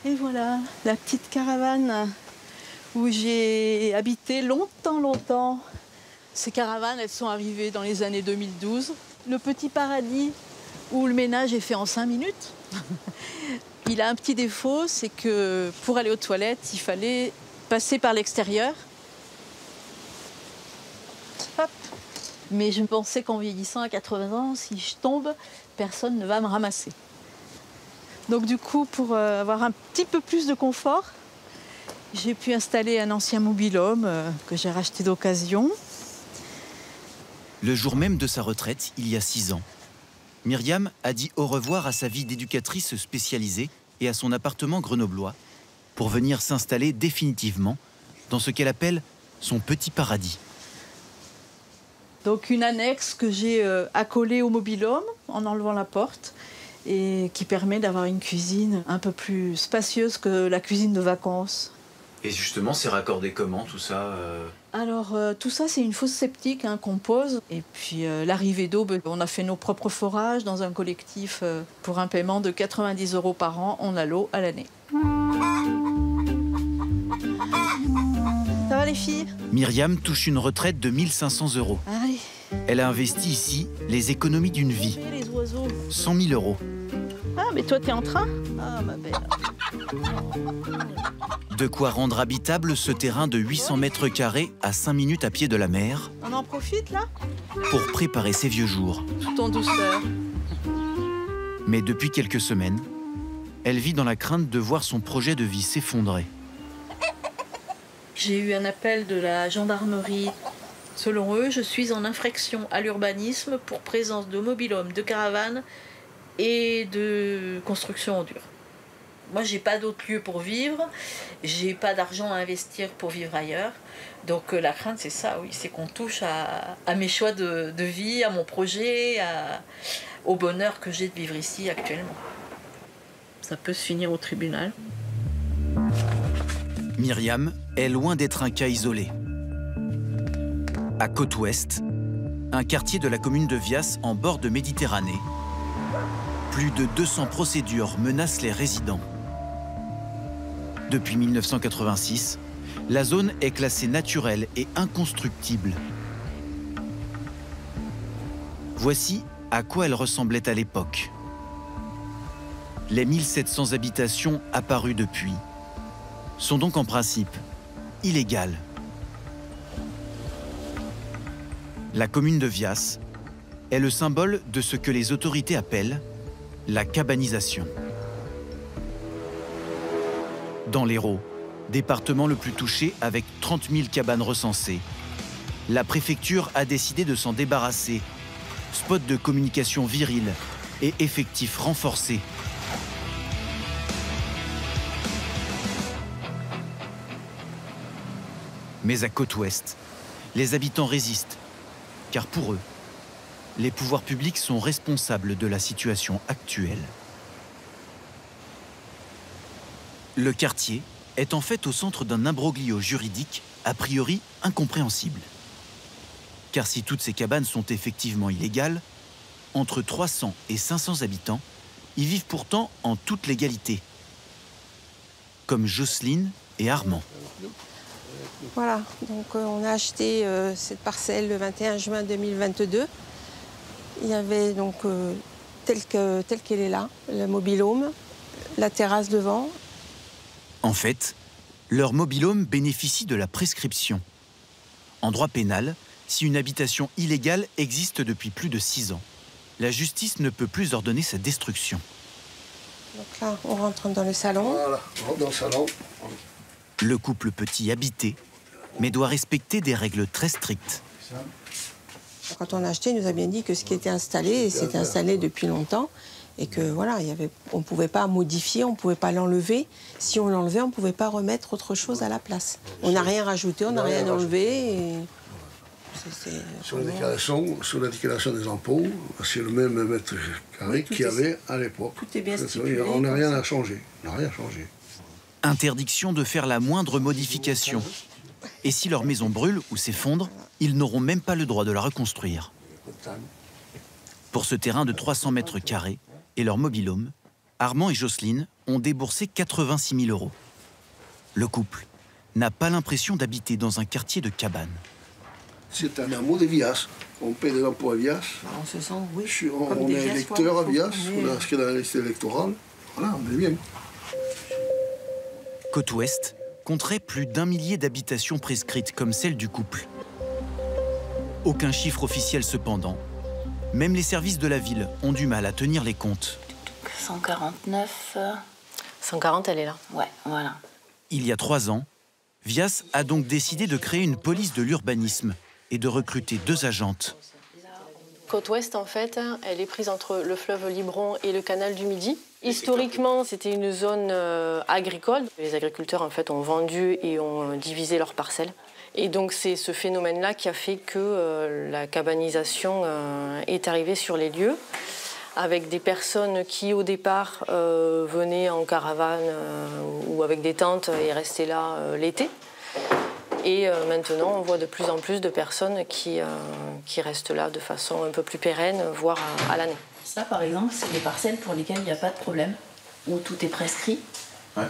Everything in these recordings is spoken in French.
Et voilà, la petite caravane où j'ai habité longtemps. Ces caravanes, elles sont arrivées dans les années 2012. Le petit paradis où le ménage est fait en 5 minutes. Il a un petit défaut, c'est que pour aller aux toilettes, il fallait passer par l'extérieur. Hop. Mais je pensais qu'en vieillissant à 80 ans, si je tombe, personne ne va me ramasser. Donc du coup, pour avoir un petit peu plus de confort, j'ai pu installer un ancien mobil-home que j'ai racheté d'occasion. Le jour même de sa retraite, il y a 6 ans, Myriam a dit au revoir à sa vie d'éducatrice spécialisée et à son appartement grenoblois pour venir s'installer définitivement dans ce qu'elle appelle son petit paradis. Donc une annexe que j'ai accolée au mobil-home en enlevant la porte et qui permet d'avoir une cuisine un peu plus spacieuse que la cuisine de vacances. Et justement, c'est raccordé comment tout ça Alors tout ça, c'est une fosse septique qu'on pose. Et puis l'arrivée d'eau, on a fait nos propres forages dans un collectif. Pour un paiement de 90 € par an, on a l'eau à l'année. Ça va les filles? Myriam touche une retraite de 1 500 €. Allez. Elle a investi ici les économies d'une vie. Les oiseaux. 100 000 €. Ah, mais toi, t'es en train? Ah, ma belle. De quoi rendre habitable ce terrain de 800 mètres carrés à 5 minutes à pied de la mer On en profite, là? pour préparer ses vieux jours. Tout en douceur. Mais depuis quelques semaines, elle vit dans la crainte de voir son projet de vie s'effondrer. J'ai eu un appel de la gendarmerie. Selon eux, je suis en infraction à l'urbanisme pour présence de mobil-home, de caravane et de construction en dur. Moi, j'ai pas d'autre lieu pour vivre, j'ai pas d'argent à investir pour vivre ailleurs. Donc la crainte, c'est ça, oui, c'est qu'on touche à mes choix de vie, à mon projet, au bonheur que j'ai de vivre ici actuellement. Ça peut se finir au tribunal. Myriam est loin d'être un cas isolé. À Côte-Ouest, un quartier de la commune de Vias en bord de Méditerranée, plus de 200 procédures menacent les résidents. Depuis 1986, la zone est classée naturelle et inconstructible. Voici à quoi elle ressemblait à l'époque. Les 1700 habitations apparues depuis sont donc en principe illégales. La commune de Vias est le symbole de ce que les autorités appellent la cabanisation. Dans l'Hérault, département le plus touché avec 30 000 cabanes recensées, la préfecture a décidé de s'en débarrasser. Spot de communication viril et effectifs renforcés. Mais à Côte-Ouest, les habitants résistent, car pour eux, les pouvoirs publics sont responsables de la situation actuelle. Le quartier est en fait au centre d'un imbroglio juridique a priori incompréhensible. Car si toutes ces cabanes sont effectivement illégales, entre 300 et 500 habitants y vivent pourtant en toute légalité, comme Jocelyne et Armand. Voilà, donc on a acheté cette parcelle le 21 juin 2022. Il y avait donc telle qu'elle est là, le mobil-home, la terrasse devant. En fait, leur mobil-home bénéficie de la prescription. En droit pénal, si une habitation illégale existe depuis plus de 6 ans, la justice ne peut plus ordonner sa destruction. Donc là, on rentre dans le salon. Voilà, on rentre dans le salon. Le couple peut y habiter, mais doit respecter des règles très strictes. Quand on a acheté, il nous a bien dit que ce qui était installé, c'était installé depuis longtemps. Et que voilà, on ne pouvait pas modifier, on ne pouvait pas l'enlever. Si on l'enlevait, on ne pouvait pas remettre autre chose à la place. On n'a rien rajouté, on n'a rien enlevé. Et... Sur la déclaration des impôts, c'est le même mètre carré qu'il y avait à l'époque. Tout est bien stipulé. On n'a rien à changer. On n'a rien changé. Interdiction de faire la moindre modification. Et si leur maison brûle ou s'effondre, ils n'auront même pas le droit de la reconstruire. Pour ce terrain de 300 mètres carrés et leur mobil-home, Armand et Jocelyne ont déboursé 86 000 €. Le couple n'a pas l'impression d'habiter dans un quartier de cabanes. C'est un hameau de Vias. On paie des impôts à Vias. On se sent, oui. On est électeur à Vias, on a inscrit dans la liste électorale. Voilà, on est bien. Côte-Ouest compterait plus d'1 millier d'habitations prescrites comme celle du couple. Aucun chiffre officiel cependant. Même les services de la ville ont du mal à tenir les comptes. 149. 140, elle est là. Ouais, voilà. Il y a 3 ans, Vias a donc décidé de créer une police de l'urbanisme et de recruter 2 agentes. Côte-Ouest, en fait, elle est prise entre le fleuve Libron et le canal du Midi. Historiquement, c'était une zone agricole. Les agriculteurs, en fait, ont vendu et ont divisé leurs parcelles. Et donc, c'est ce phénomène-là qui a fait que la cabanisation est arrivée sur les lieux, avec des personnes qui, au départ, venaient en caravane ou avec des tentes et restaient là l'été. Et maintenant, on voit de plus en plus de personnes qui restent là de façon un peu plus pérenne, voire à l'année. Ça, par exemple, c'est des parcelles pour lesquelles il n'y a pas de problème, où tout est prescrit. Ouais.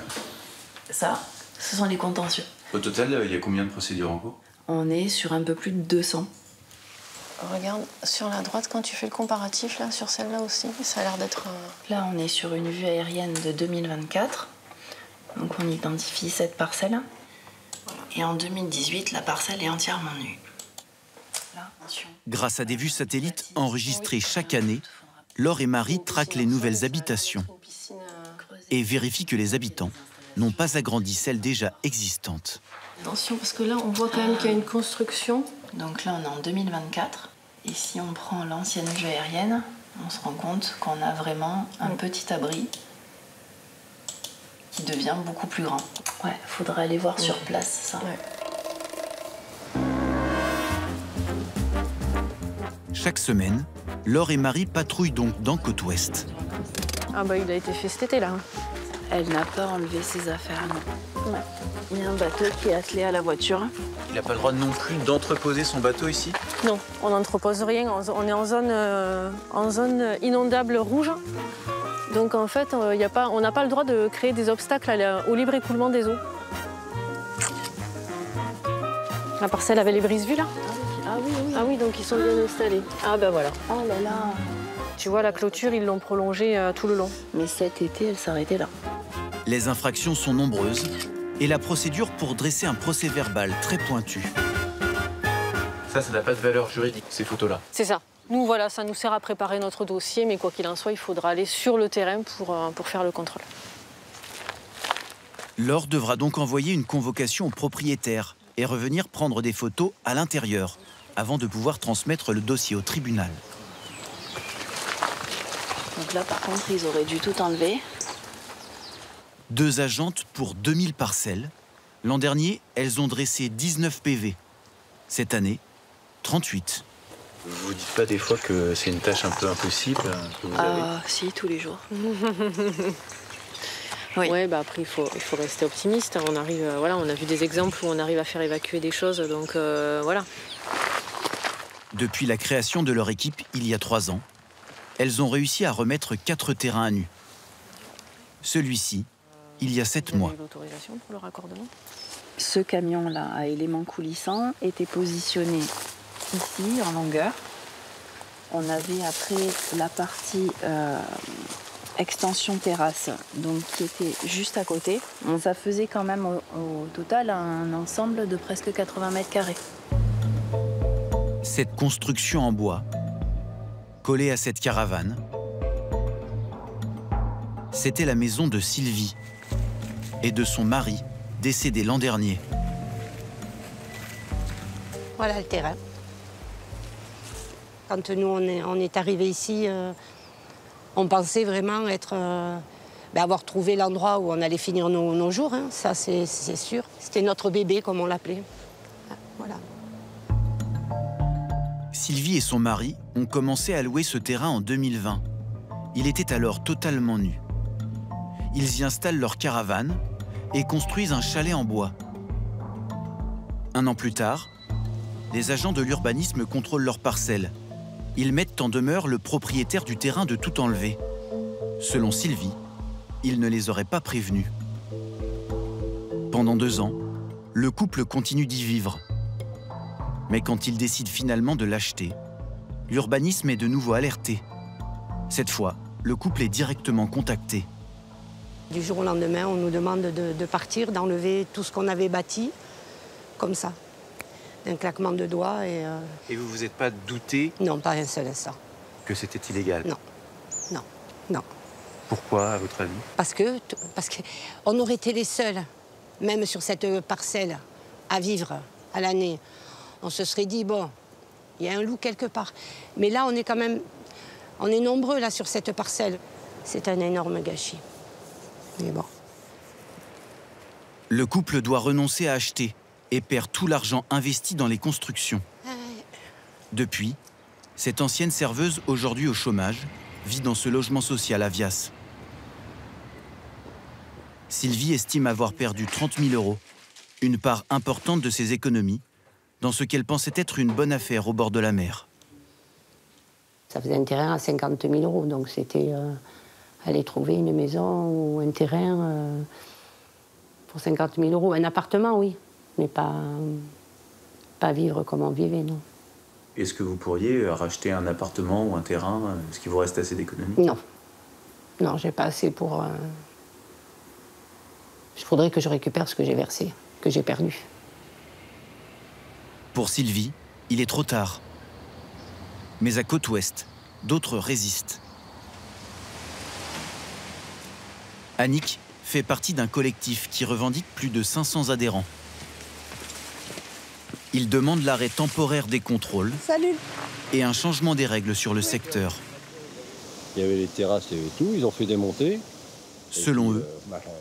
Ça, ce sont les contentieux. Au total, il y a combien de procédures en cours? On est sur un peu plus de 200. Regarde, sur la droite, quand tu fais le comparatif, là, sur celle-là aussi, ça a l'air d'être... Là, on est sur une vue aérienne de 2024. Donc, on identifie cette parcelle. Et en 2018, la parcelle est entièrement nue. Là, attention. Grâce à des vues satellites enregistrées chaque année, Laure et Marie traquent les nouvelles habitations et vérifient que les habitants n'ont pas agrandi celles déjà existantes. Attention, parce que là, on voit quand même qu'il y a une construction. Donc là, on est en 2024. Et si on prend l'ancienne vue aérienne, on se rend compte qu'on a vraiment un petit abri qui devient beaucoup plus grand. Ouais, faudra aller voir sur place, ça. Ouais. Chaque semaine, Laure et Marie patrouillent donc dans Côte-Ouest. Ah bah, il a été fait cet été, là. Elle n'a pas enlevé ses affaires, non. Ouais. Il y a un bateau qui est attelé à la voiture. Il n'a pas le droit non plus d'entreposer son bateau ici? Non, on n'entrepose rien. On est en zone inondable rouge. Donc en fait, on n'a pas le droit de créer des obstacles au libre écoulement des eaux. La parcelle avait les brises-vues, là? Ah oui, oui. Ah oui, donc ils sont bien installés. Ah ben voilà. Oh là là. Tu vois, la clôture, ils l'ont prolongée tout le long. Mais cet été, elle s'arrêtait là. Les infractions sont nombreuses et la procédure pour dresser un procès-verbal très pointu. Ça n'a pas de valeur juridique, ces photos-là. C'est ça. Nous, voilà, ça nous sert à préparer notre dossier, mais quoi qu'il en soit, il faudra aller sur le terrain pour faire le contrôle. Laure devra donc envoyer une convocation au propriétaire et revenir prendre des photos à l'intérieur avant de pouvoir transmettre le dossier au tribunal. Donc là, par contre, ils auraient dû tout enlever. 2 agentes pour 2000 parcelles. L'an dernier, elles ont dressé 19 PV. Cette année, 38. Vous dites pas des fois que c'est une tâche un peu impossible que vous avez? Si, tous les jours. Oui. Ouais, bah après, il faut rester optimiste. On arrive, voilà, on a vu des exemples où on arrive à faire évacuer des choses, donc voilà. Depuis la création de leur équipe, il y a 3 ans, elles ont réussi à remettre 4 terrains à nu. Celui-ci, il y a 7 mois. Vous avez eu l'autorisation pour le raccordement? Ce camion-là, à éléments coulissants, était positionné ici, en longueur. On avait après la partie extension terrasse, donc qui était juste à côté. Ça faisait quand même au total un ensemble de presque 80 mètres carrés. Cette construction en bois, collée à cette caravane, c'était la maison de Sylvie et de son mari, décédé l'an dernier. Voilà le terrain. Quand nous, on est arrivés ici, on pensait vraiment avoir trouvé l'endroit où on allait finir nos jours, hein. Ça, c'est sûr. C'était notre bébé, comme on l'appelait. Voilà. Sylvie et son mari ont commencé à louer ce terrain en 2020. Il était alors totalement nu. Ils y installent leur caravane et construisent un chalet en bois. 1 an plus tard, les agents de l'urbanisme contrôlent leurs parcelles. Ils mettent en demeure le propriétaire du terrain de tout enlever. Selon Sylvie, il ne les aurait pas prévenus. Pendant 2 ans, le couple continue d'y vivre. Mais quand il décide finalement de l'acheter, l'urbanisme est de nouveau alerté. Cette fois, le couple est directement contacté. Du jour au lendemain, on nous demande de partir, d'enlever tout ce qu'on avait bâti, comme ça, d'un claquement de doigts. Et vous vous êtes pas douté Non, pas un seul instant. que c'était illégal? Non, non, non. Pourquoi, à votre avis? Parce qu'on aurait été les seuls, même sur cette parcelle, à vivre à l'année. On se serait dit, bon, il y a un loup quelque part. Mais là, on est nombreux là sur cette parcelle. C'est un énorme gâchis. Mais bon. Le couple doit renoncer à acheter et perd tout l'argent investi dans les constructions. Depuis, cette ancienne serveuse, aujourd'hui au chômage, vit dans ce logement social à Vias. Sylvie estime avoir perdu 30 000 €, une part importante de ses économies, dans ce qu'elle pensait être une bonne affaire au bord de la mer. Ça faisait un terrain à 50 000 €, donc c'était aller trouver une maison ou un terrain pour 50 000 €. Un appartement, oui, mais pas vivre comme on vivait, non. Est-ce que vous pourriez racheter un appartement ou un terrain? Est-ce qu'il vous reste assez d'économies? Non. Non, j'ai pas assez pour... Il faudrait que je récupère ce que j'ai versé, que j'ai perdu. Pour Sylvie, il est trop tard. Mais à Côte-Ouest, d'autres résistent. Annick fait partie d'un collectif qui revendique plus de 500 adhérents. Il demande l'arrêt temporaire des contrôles et un changement des règles sur le secteur. Il y avait les terrasses et tout, ils ont fait démonter. Selon eux,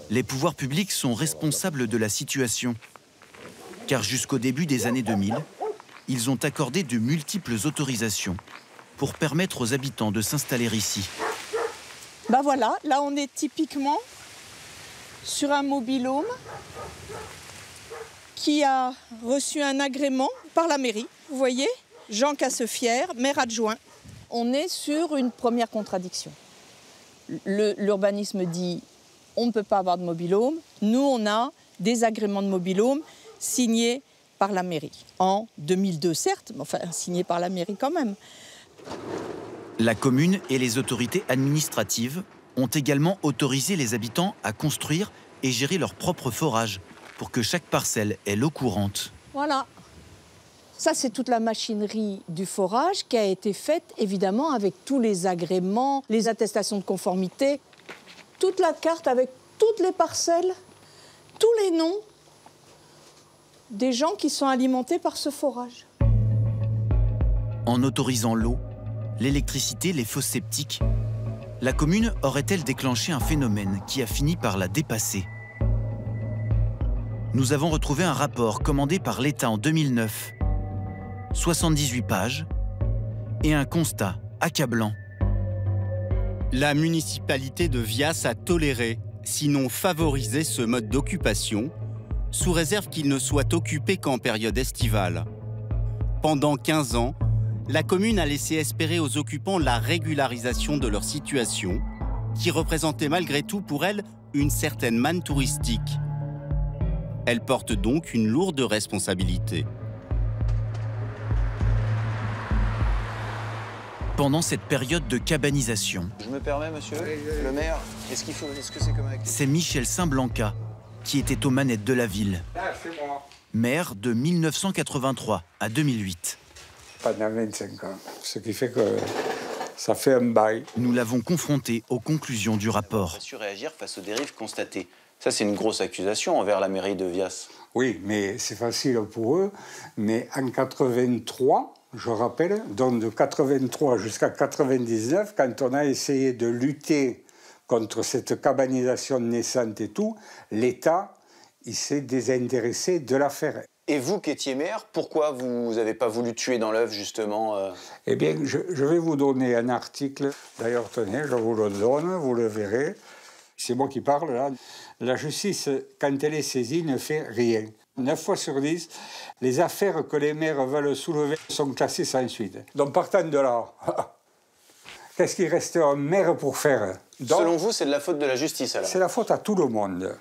les pouvoirs publics sont responsables de la situation. Car jusqu'au début des années 2000, ils ont accordé de multiples autorisations pour permettre aux habitants de s'installer ici. Ben voilà, là on est typiquement sur un mobil-home qui a reçu un agrément par la mairie. Vous voyez, Jean Cassefière, maire adjoint. On est sur une première contradiction. L'urbanisme dit on ne peut pas avoir de mobil-home. Nous, on a des agréments de mobil-home signés par la mairie. En 2002, certes, mais enfin signés par la mairie quand même. La commune et les autorités administratives ont également autorisé les habitants à construire et gérer leur propre forage pour que chaque parcelle ait l'eau courante. Voilà. Ça, c'est toute la machinerie du forage qui a été faite, évidemment, avec tous les agréments, les attestations de conformité, toute la carte avec toutes les parcelles, tous les noms des gens qui sont alimentés par ce forage. En autorisant l'eau, l'électricité, les fosses septiques, la commune aurait-elle déclenché un phénomène qui a fini par la dépasser? Nous avons retrouvé un rapport commandé par l'État en 2009, 78 pages, et un constat accablant. La municipalité de Vias a toléré, sinon favorisé ce mode d'occupation, sous réserve qu'il ne soit occupé qu'en période estivale. Pendant 15 ans, la commune a laissé espérer aux occupants la régularisation de leur situation, qui représentait malgré tout pour elle une certaine manne touristique. Elle porte donc une lourde responsabilité. Pendant cette période de cabanisation, Je me permets, monsieur le maire, est-ce que c'est comme avec... c'est Michel Saint-Blanca qui était aux manettes de la ville. Maire de 1983 à 2008. Pendant 25 ans, ce qui fait que ça fait un bail. Nous l'avons confronté aux conclusions du rapport. On a su réagir face aux dérives constatées. Ça, c'est une grosse accusation envers la mairie de Vias. Oui, mais c'est facile pour eux. Mais en 83, je rappelle, donc de 83 jusqu'à 99, quand on a essayé de lutter contre cette cabanisation naissante et tout, l'État, il s'est désintéressé de l'affaire. Et vous qui étiez maire, pourquoi vous n'avez pas voulu tuer dans l'œuf, justement Eh bien, je vais vous donner un article. D'ailleurs, tenez, je vous le donne, vous le verrez. C'est moi qui parle, là. La justice, quand elle est saisie, ne fait rien. 9 fois sur 10, les affaires que les maires veulent soulever sont classées sans suite. Donc, partant de là, Qu'est-ce qu'il reste en mer pour faire? Donc, selon vous, c'est de la faute de la justice alors? C'est la faute à tout le monde.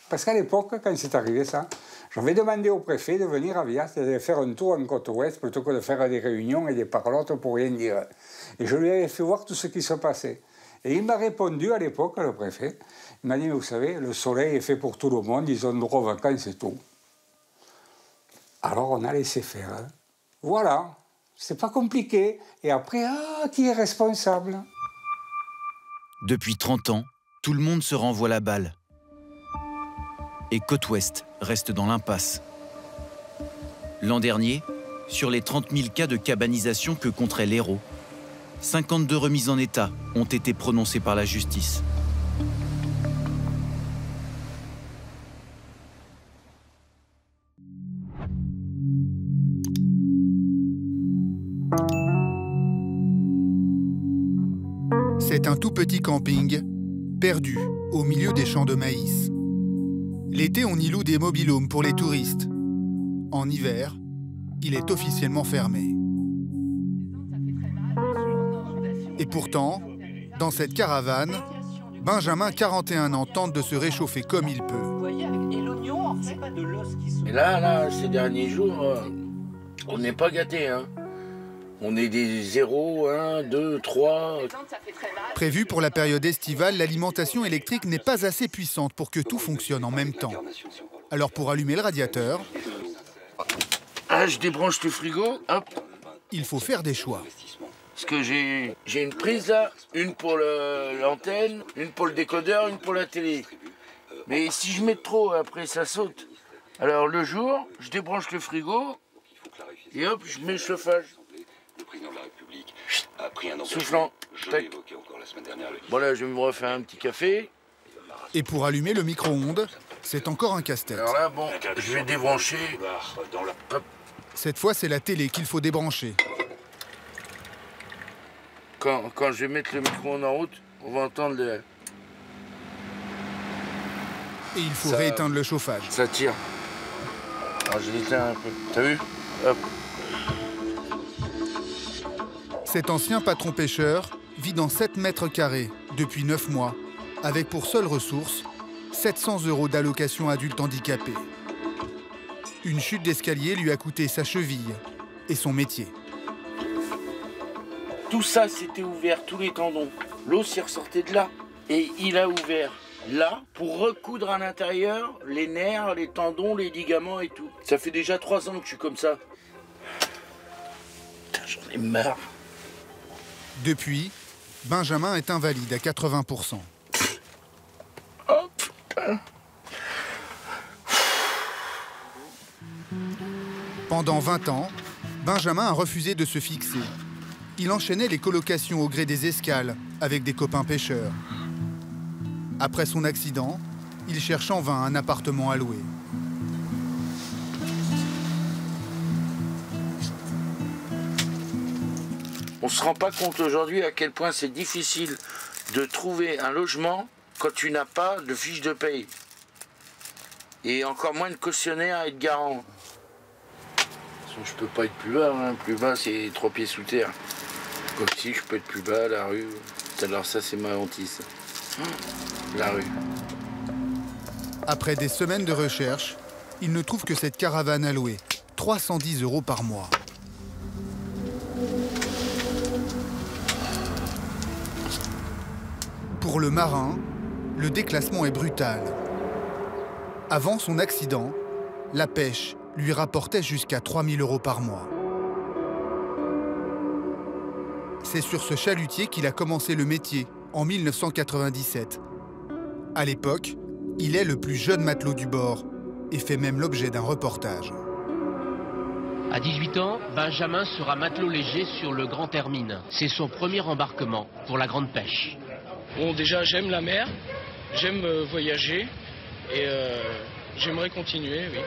Parce qu'à l'époque, quand c'est arrivé ça, j'avais demandé au préfet de venir à Vias et de faire un tour en côte ouest plutôt que de faire des réunions et des parlottes pour rien dire. Et je lui avais fait voir tout ce qui se passait. Et il m'a répondu à l'époque, le préfet, il m'a dit, vous savez, le soleil est fait pour tout le monde, ils ont droit aux vacances et tout. Alors on a laissé faire. Hein. Voilà, c'est pas compliqué. Et après, qui est responsable? Depuis 30 ans, tout le monde se renvoie la balle. Et Côte-Ouest reste dans l'impasse. L'an dernier, sur les 30 000 cas de cabanisation que compterait l'Hérault, 52 remises en état ont été prononcées par la justice. C'est un tout petit camping, perdu au milieu des champs de maïs. L'été, on y loue des mobil-homes pour les touristes. En hiver, il est officiellement fermé. Et pourtant, dans cette caravane, Benjamin, 41 ans, tente de se réchauffer comme il peut. Et là, ces derniers jours, on n'est pas gâtés, hein. On est des 0, 1, 2, 3... Prévu pour la période estivale, l'alimentation électrique n'est pas assez puissante pour que tout fonctionne en même temps. Alors pour allumer le radiateur... je débranche le frigo, hop. Il faut faire des choix. Parce que j'ai une prise là, une pour l'antenne, une pour le décodeur, une pour la télé. Mais si je mets trop, après ça saute. Alors le jour, je débranche le frigo et hop, je mets le chauffage. Le président de la République a pris un soufflant. Bon là, je vais me refaire un petit café. Et pour allumer le micro-ondes, c'est encore un casse-tête. Alors là, bon, je vais débrancher. Hop. Cette fois, c'est la télé qu'il faut débrancher. Quand je vais mettre le micro-ondes en route, on va entendre le... Et il faut rééteindre le chauffage. Ça tire. Alors je l'éteins un peu. T'as vu? Hop. Cet ancien patron pêcheur vit dans 7 mètres carrés depuis 9 mois, avec pour seule ressource 700 € d'allocation adulte handicapé. Une chute d'escalier lui a coûté sa cheville et son métier. Tout ça, c'était ouvert, tous les tendons. L'eau s'y ressortait de là. Et il a ouvert là pour recoudre à l'intérieur les nerfs, les tendons, les ligaments et tout. Ça fait déjà 3 ans que je suis comme ça. Putain, j'en ai marre. Depuis, Benjamin est invalide à 80%. Oh putain. Pendant 20 ans, Benjamin a refusé de se fixer. Il enchaînait les colocations au gré des escales avec des copains pêcheurs. Après son accident, il cherche en vain un appartement à louer. On ne se rend pas compte aujourd'hui à quel point c'est difficile de trouver un logement quand tu n'as pas de fiche de paye. Et encore moins de cautionnaire et de garant. Je peux pas être plus bas, hein. Plus bas c'est 3 pieds sous terre. Comme si je peux être plus bas à la rue. Alors ça c'est ma hantise. La rue. Après des semaines de recherche, il ne trouve que cette caravane à louer. 310 € par mois. Pour le marin, le déclassement est brutal. Avant son accident, la pêche lui rapportait jusqu'à 3 000 € par mois. C'est sur ce chalutier qu'il a commencé le métier en 1997. À l'époque, il est le plus jeune matelot du bord et fait même l'objet d'un reportage. À 18 ans, Benjamin sera matelot léger sur le Grand Hermine. C'est son premier embarquement pour la grande pêche. Bon, déjà, j'aime la mer, j'aime voyager et j'aimerais continuer, oui.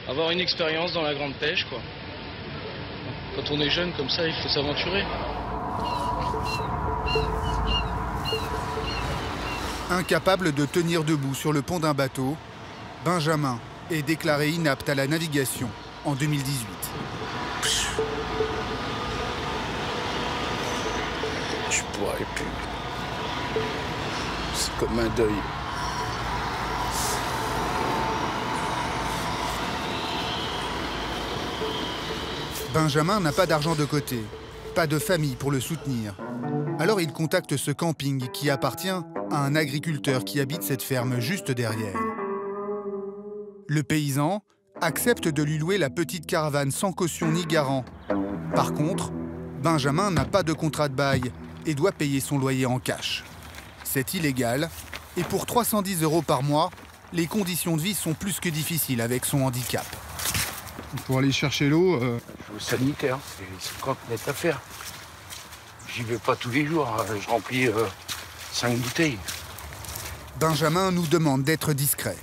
Avoir une expérience dans la grande pêche, quoi. Quand on est jeune comme ça, il faut s'aventurer. Incapable de tenir debout sur le pont d'un bateau, Benjamin est déclaré inapte à la navigation en 2018. Je pourrais plus. C'est comme un deuil. Benjamin n'a pas d'argent de côté, pas de famille pour le soutenir. Alors il contacte ce camping qui appartient à un agriculteur qui habite cette ferme juste derrière. Le paysan accepte de lui louer la petite caravane sans caution ni garant. Par contre, Benjamin n'a pas de contrat de bail et doit payer son loyer en cash. C'est illégal et pour 310 € par mois, les conditions de vie sont plus que difficiles avec son handicap. Pour aller chercher l'eau... L'eau sanitaire, c'est 50 mètres à faire. J'y vais pas tous les jours, je remplis 5 bouteilles. Benjamin nous demande d'être discret.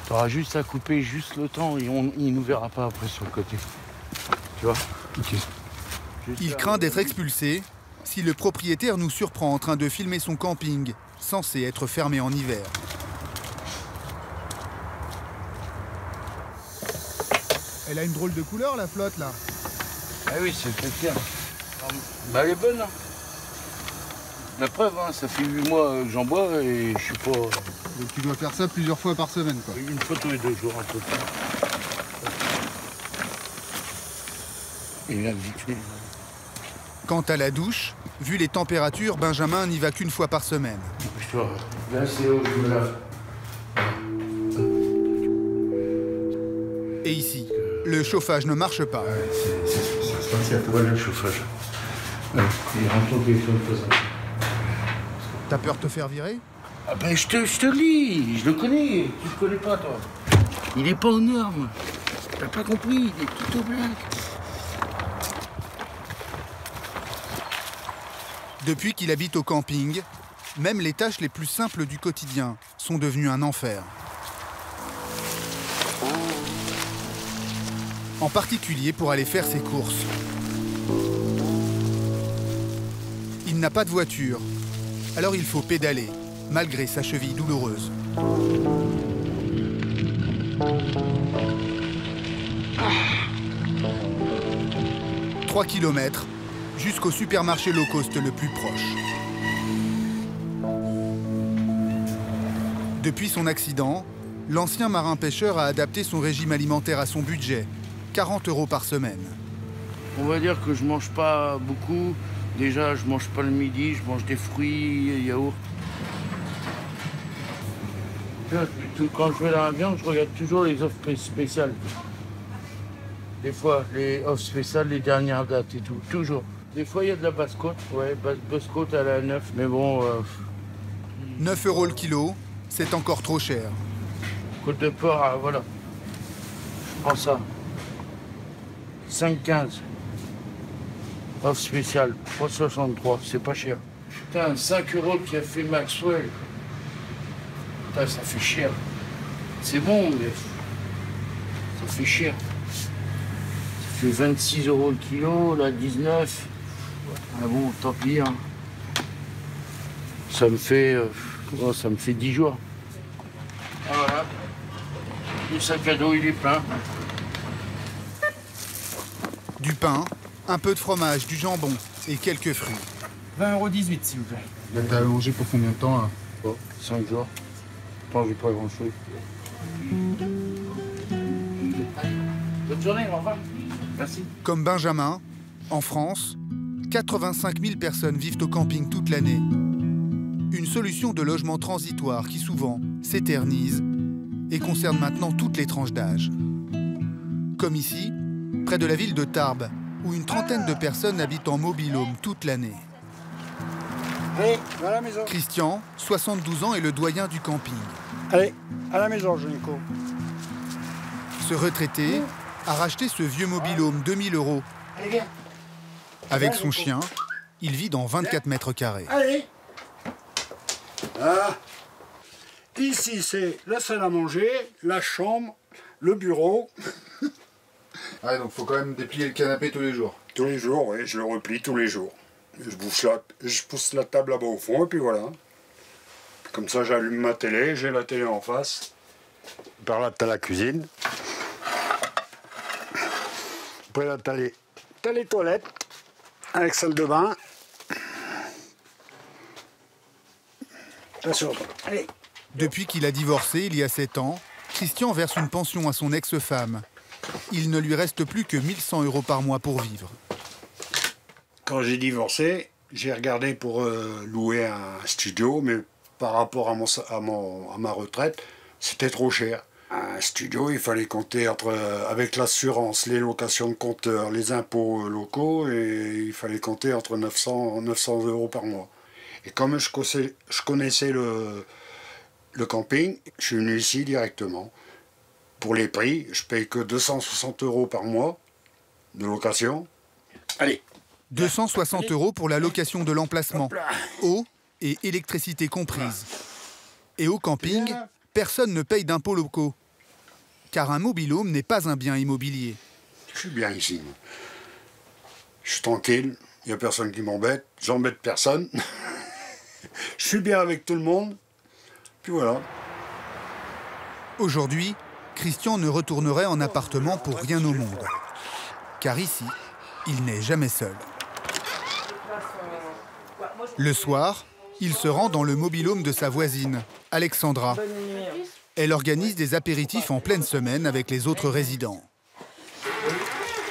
Tu auras juste à couper juste le temps et il nous verra pas après sur le côté. Tu vois? Okay. Il craint d'être expulsé si le propriétaire nous surprend en train de filmer son camping, censé être fermé en hiver. Elle a une drôle de couleur, la flotte, là. Ah oui, c'est clair. Bah, elle est bonne, hein. La preuve, hein, ça fait 8 mois que j'en bois et je suis pas... Donc tu dois faire ça plusieurs fois par semaine, quoi. Une fois tous les 2 jours, un peu. Et bien vite fait. Quant à la douche, vu les températures, Benjamin n'y va qu'une fois par semaine. Là, c'est où je me lave. Et ici, le chauffage ne marche pas. Ça se passe à le chauffage. Il rentre quelque chose. T'as peur de te faire virer? Ah ben je te lis, je le connais. Tu le connais pas, toi. Il est pas aux normes. T'as pas compris, il est tout au black. Depuis qu'il habite au camping, même les tâches les plus simples du quotidien sont devenues un enfer. En particulier pour aller faire ses courses. Il n'a pas de voiture, alors il faut pédaler, malgré sa cheville douloureuse. 3 kilomètres jusqu'au supermarché low cost le plus proche. Depuis son accident, l'ancien marin-pêcheur a adapté son régime alimentaire à son budget, 40 € par semaine. On va dire que je mange pas beaucoup. Déjà, je mange pas le midi, je mange des fruits, yaourt. Quand je vais dans l'avion, je regarde toujours les offres spéciales. Des fois, les offres spéciales, les dernières dates et tout, toujours. Des fois, il y a de la basse-côte, ouais, basse-côte à la 9, mais bon... 9 € le kilo, c'est encore trop cher. Côte de porc, voilà. Je prends ça. 5,15. Offre spéciale, 3,63, c'est pas cher. Putain, 5 € qui a fait Maxwell. Putain, ça fait cher. C'est bon, mais ça fait cher. Ça fait 26 € le kilo, là 19. Ah bon, tant pis. Hein. Ça me fait 10 jours. Ah, voilà. Le sac à dos, il est plein. Du pain, un peu de fromage, du jambon et quelques fruits. 20,18 €, s'il vous plaît. Là, t'as allongé pour combien de temps, là? Oh, 5 jours. Attends, j'ai pas grand-chose. Bonne journée, au revoir. Merci. Comme Benjamin, en France, 85 000 personnes vivent au camping toute l'année. Une solution de logement transitoire qui souvent s'éternise et concerne maintenant toutes les tranches d'âge. Comme ici, près de la ville de Tarbes, où une trentaine de personnes habitent en mobil-home toute l'année. Allez, va à la maison. Christian, 72 ans, est le doyen du camping. Allez, à la maison, Nico. Ce retraité a racheté ce vieux mobil-home 2000 €. Avec son chien, il vit dans 24 mètres carrés. Allez. Ah. Ici, c'est la salle à manger, la chambre, le bureau. Ah, donc faut quand même déplier le canapé tous les jours. Tous les jours, oui, je le replie tous les jours. Je pousse la table là-bas au fond, et puis voilà. Comme ça, j'allume ma télé, j'ai la télé en face. Par là, t'as la cuisine. Après là, t'as les toilettes, avec salle de bain. Allez. Depuis qu'il a divorcé il y a 7 ans, Christian verse une pension à son ex-femme. Il ne lui reste plus que 1 100 € par mois pour vivre. Quand j'ai divorcé, j'ai regardé pour louer un studio, mais par rapport à ma retraite, c'était trop cher. Un studio, il fallait compter avec l'assurance, les locations de compteurs, les impôts locaux, et il fallait compter entre 900 € par mois. Et comme je connaissais le camping, je suis venu ici directement. Pour les prix, je paye que 260 € par mois de location. Allez. 260 € pour la location de l'emplacement, eau et électricité comprises. Et au camping, personne ne paye d'impôts locaux. Car un mobil-home n'est pas un bien immobilier. Je suis bien ici. Je suis tranquille, il n'y a personne qui m'embête, j'embête personne. Je suis bien avec tout le monde, puis voilà. Aujourd'hui, Christian ne retournerait en appartement pour rien au monde. Car ici, il n'est jamais seul. Le soir, il se rend dans le mobil-home de sa voisine, Alexandra. Elle organise des apéritifs en pleine semaine avec les autres résidents.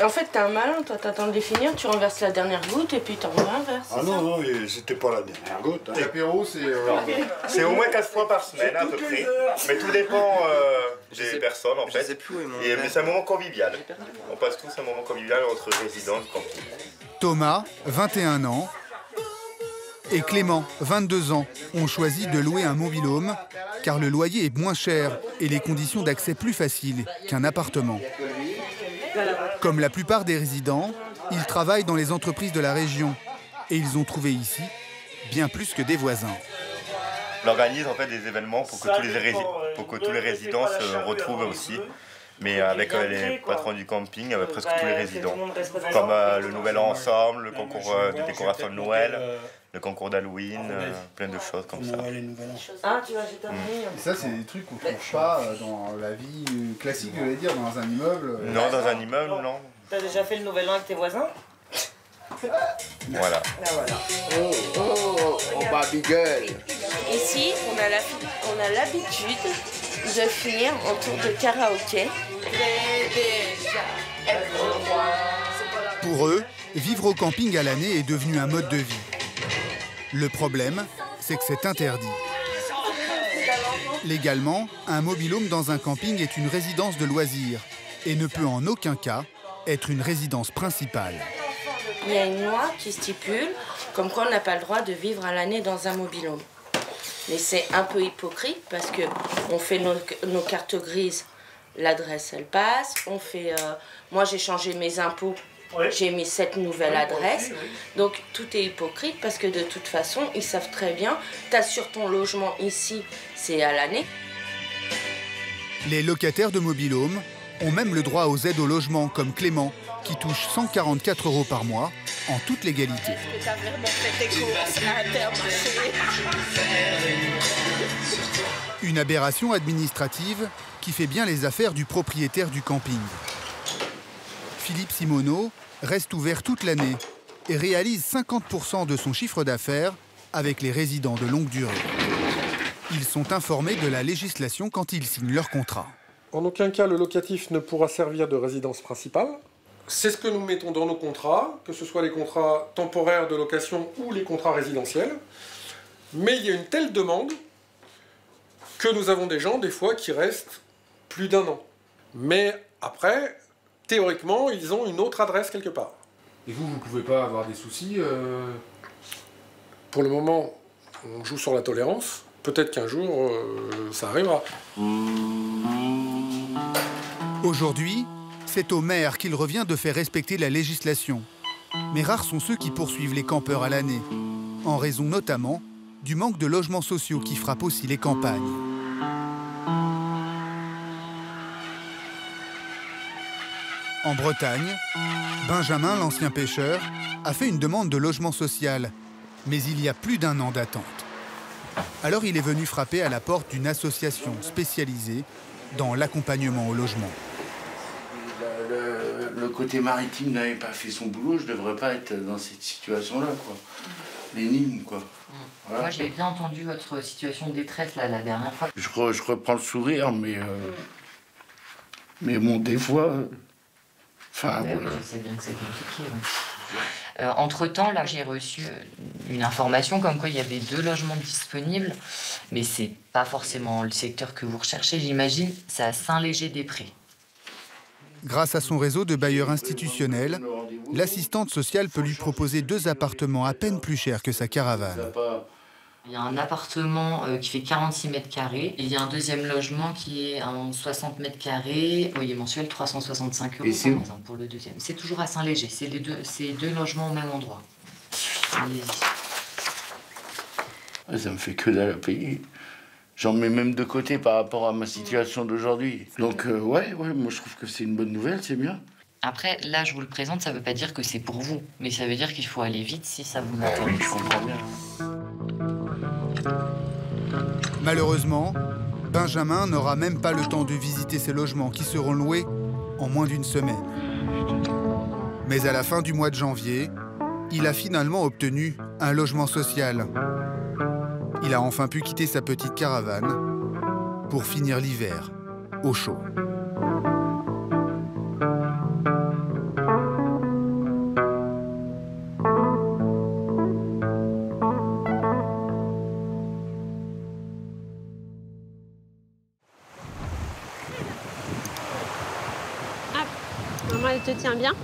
En fait, t'es un malin, toi, t'attends de les finir, tu renverses la dernière goutte et puis t'en remets un verre. Ah non, non, c'était pas la dernière goutte. Hein. L'apéro, c'est... C'est au moins 4 fois par semaine à peu près. Mais tout dépend des personnes en fait. Mais c'est un moment convivial. On passe tous un moment convivial entre résidents du camping. Thomas, 21 ans, et Clément, 22 ans, ont choisi de louer un mobil-home car le loyer est moins cher et les conditions d'accès plus faciles qu'un appartement. Comme la plupart des résidents, ils travaillent dans les entreprises de la région et ils ont trouvé ici bien plus que des voisins. On organise en fait des événements pour que tous les résidents se retrouvent aussi. Mais avec les patrons du camping, avec presque tous les résidents. Comme le Nouvel An ensemble, le concours de décoration de Noël, le concours d'Halloween, plein de choses comme ça. Ah, tu vas jeter un Et ça, c'est des trucs qu'on ne trouve pas dans la vie classique, je vais dire, dans un immeuble. Non, dans un immeuble, non. T'as déjà fait le Nouvel An avec tes voisins? Voilà. Oh, baby girl. Ici, on a l'habitude de finir en tour de karaoké. Pour eux, vivre au camping à l'année est devenu un mode de vie. Le problème, c'est que c'est interdit. Légalement, un mobil-home dans un camping est une résidence de loisirs et ne peut en aucun cas être une résidence principale. Il y a une loi qui stipule comme quoi on n'a pas le droit de vivre à l'année dans un mobil-home. Mais c'est un peu hypocrite parce qu'on fait nos cartes grises, l'adresse elle passe, on fait... moi j'ai changé mes impôts, j'ai mis cette nouvelle adresse, donc tout est hypocrite parce que de toute façon ils savent très bien, t'assures ton logement ici, c'est à l'année. Les locataires de mobil-home ont même le droit aux aides au logement comme Clément, qui touche 144 € par mois en toute légalité. Est-ce que t'as vraiment fait tes courses à Intermarché? Une aberration administrative qui fait bien les affaires du propriétaire du camping. Philippe Simoneau reste ouvert toute l'année et réalise 50% de son chiffre d'affaires avec les résidents de longue durée. Ils sont informés de la législation quand ils signent leur contrat. En aucun cas, le locatif ne pourra servir de résidence principale. C'est ce que nous mettons dans nos contrats, que ce soit les contrats temporaires de location ou les contrats résidentiels. Mais il y a une telle demande que nous avons des gens, des fois, qui restent plus d'1 an. Mais après, théoriquement, ils ont une autre adresse quelque part. Et vous ne pouvez pas avoir des soucis Pour le moment, on joue sur la tolérance. Peut-être qu'un jour, ça arrivera. Aujourd'hui, c'est au maire qu'il revient de faire respecter la législation. Mais rares sont ceux qui poursuivent les campeurs à l'année, en raison notamment du manque de logements sociaux qui frappe aussi les campagnes. En Bretagne, Benjamin, l'ancien pêcheur, a fait une demande de logement social, mais il y a plus d'1 an d'attente. Alors il est venu frapper à la porte d'une association spécialisée dans l'accompagnement au logement. Le côté maritime n'avait pas fait son boulot, je ne devrais pas être dans cette situation-là, quoi. l'énigme, quoi. Voilà. Moi, j'ai bien entendu votre situation de détresse là, la dernière fois. Je reprends le sourire, mais bon, des fois... Enfin, oui, je sais bien que c'est compliqué. Ouais. Entre-temps, là, j'ai reçu une information comme quoi il y avait 2 logements disponibles, mais c'est pas forcément le secteur que vous recherchez, j'imagine. C'est à Saint-Léger-des-Prés. Grâce à son réseau de bailleurs institutionnels, l'assistante sociale peut lui proposer 2 appartements à peine plus chers que sa caravane. Il y a un appartement qui fait 46 mètres carrés. Et il y a un deuxième logement qui est en 60 mètres carrés. Il est mensuel 365 € par exemple pour le deuxième. C'est toujours à Saint-Léger. C'est 2 logements au même endroit. Ça me fait que dalle à payer. J'en mets même de côté par rapport à ma situation d'aujourd'hui. Donc ouais, moi je trouve que c'est une bonne nouvelle, c'est bien. Après, là je vous le présente, ça veut pas dire que c'est pour vous. Mais ça veut dire qu'il faut aller vite si ça vous intéresse. Oui, je comprends bien. Malheureusement, Benjamin n'aura même pas le temps de visiter ces logements qui seront loués en moins d'1 semaine. Mais à la fin du mois de janvier, il a finalement obtenu un logement social. Il a enfin pu quitter sa petite caravane pour finir l'hiver au chaud. Maman, elle te tient bien.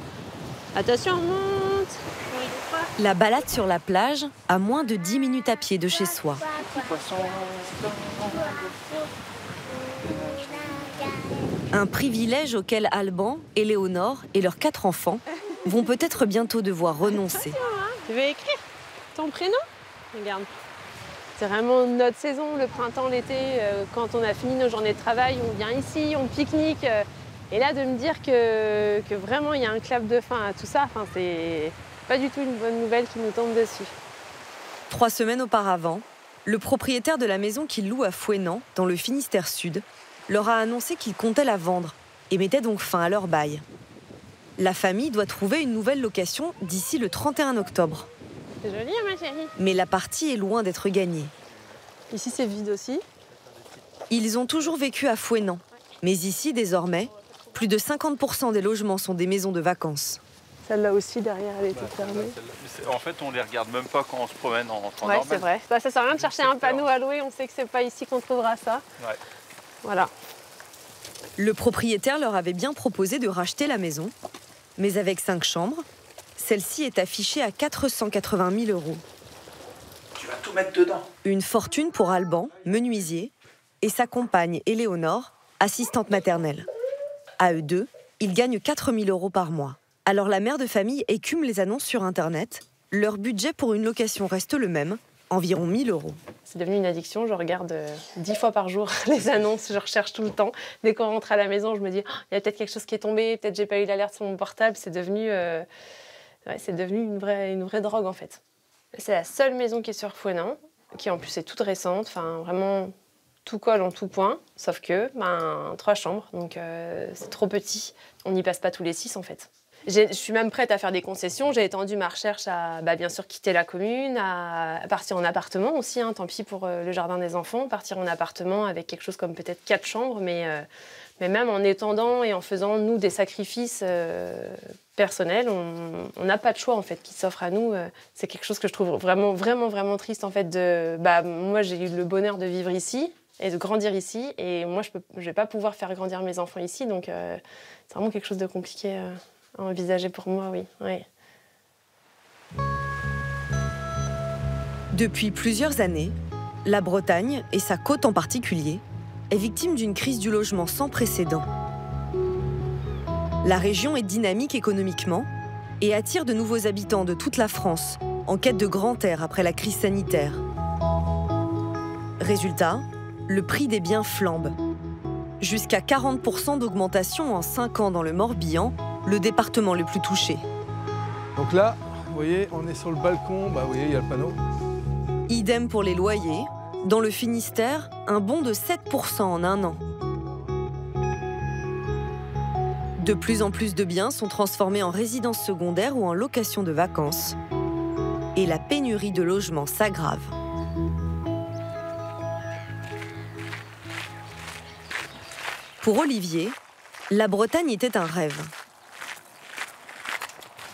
Attention, on monte. La balade sur la plage, à moins de 10 minutes à pied de chez soi. Un privilège auquel Alban, Éléonore et leurs 4 enfants vont peut-être bientôt devoir renoncer. Tu veux écrire ton prénom? Regarde. C'est vraiment notre saison, le printemps, l'été. Quand on a fini nos journées de travail, on vient ici, on pique-nique. Et là, de me dire que vraiment il y a un clap de fin à tout ça, c'est pas du tout une bonne nouvelle qui nous tombe dessus. 3 semaines auparavant, le propriétaire de la maison qu'il loue à Fouesnant, dans le Finistère Sud, leur a annoncé qu'il comptait la vendre et mettait donc fin à leur bail. La famille doit trouver une nouvelle location d'ici le 31 octobre. C'est joli, ma chérie. Mais la partie est loin d'être gagnée. Ici, c'est vide aussi. Ils ont toujours vécu à Fouesnant, mais ici, désormais, plus de 50% des logements sont des maisons de vacances. Celle-là aussi, derrière, elle était fermée. En fait, on les regarde même pas quand on se promène en temps normal. Ouais, c'est vrai. Ça sert à rien de chercher un panneau à louer, on sait que c'est pas ici qu'on trouvera ça. Ouais. Voilà. Le propriétaire leur avait bien proposé de racheter la maison, mais avec 5 chambres, celle-ci est affichée à 480 000 €. Tu vas tout mettre dedans. Une fortune pour Alban, menuisier, et sa compagne Éléonore, assistante maternelle. À eux deux, ils gagnent 4 000 € par mois. Alors la mère de famille écume les annonces sur Internet. Leur budget pour une location reste le même, environ 1 000 €. C'est devenu une addiction, je regarde 10 fois par jour les annonces, je recherche tout le temps. Dès qu'on rentre à la maison, je me dis, il y a peut-être quelque chose qui est tombé, peut-être j'ai pas eu l'alerte sur mon portable. C'est devenu une vraie drogue en fait. C'est la seule maison qui est sur Fouesnant, qui en plus est toute récente, enfin vraiment tout colle en tout point, sauf que 3 chambres, donc c'est trop petit. On n'y passe pas tous les 6 en fait. Je suis même prête à faire des concessions. J'ai étendu ma recherche à, bien sûr, quitter la commune, à partir en appartement aussi, tant pis pour le jardin des enfants, partir en appartement avec quelque chose comme peut-être 4 chambres, mais même en étendant et en faisant, nous, des sacrifices personnels, on n'a pas de choix, en fait, qui s'offre à nous. C'est quelque chose que je trouve vraiment, vraiment, vraiment triste, en fait. Moi, j'ai eu le bonheur de vivre ici et de grandir ici, et moi, je ne vais pas pouvoir faire grandir mes enfants ici, donc c'est vraiment quelque chose de compliqué à envisager pour moi, oui. Depuis plusieurs années, la Bretagne, et sa côte en particulier, est victime d'une crise du logement sans précédent. La région est dynamique économiquement et attire de nouveaux habitants de toute la France en quête de grand air après la crise sanitaire. Résultat, le prix des biens flambe. Jusqu'à 40% d'augmentation en 5 ans dans le Morbihan, le département le plus touché. Donc là, vous voyez, on est sur le balcon, vous voyez, il y a le panneau. Idem pour les loyers. Dans le Finistère, un bond de 7% en 1 an. De plus en plus de biens sont transformés en résidences secondaires ou en location de vacances. et la pénurie de logements s'aggrave. Pour Olivier, la Bretagne était un rêve.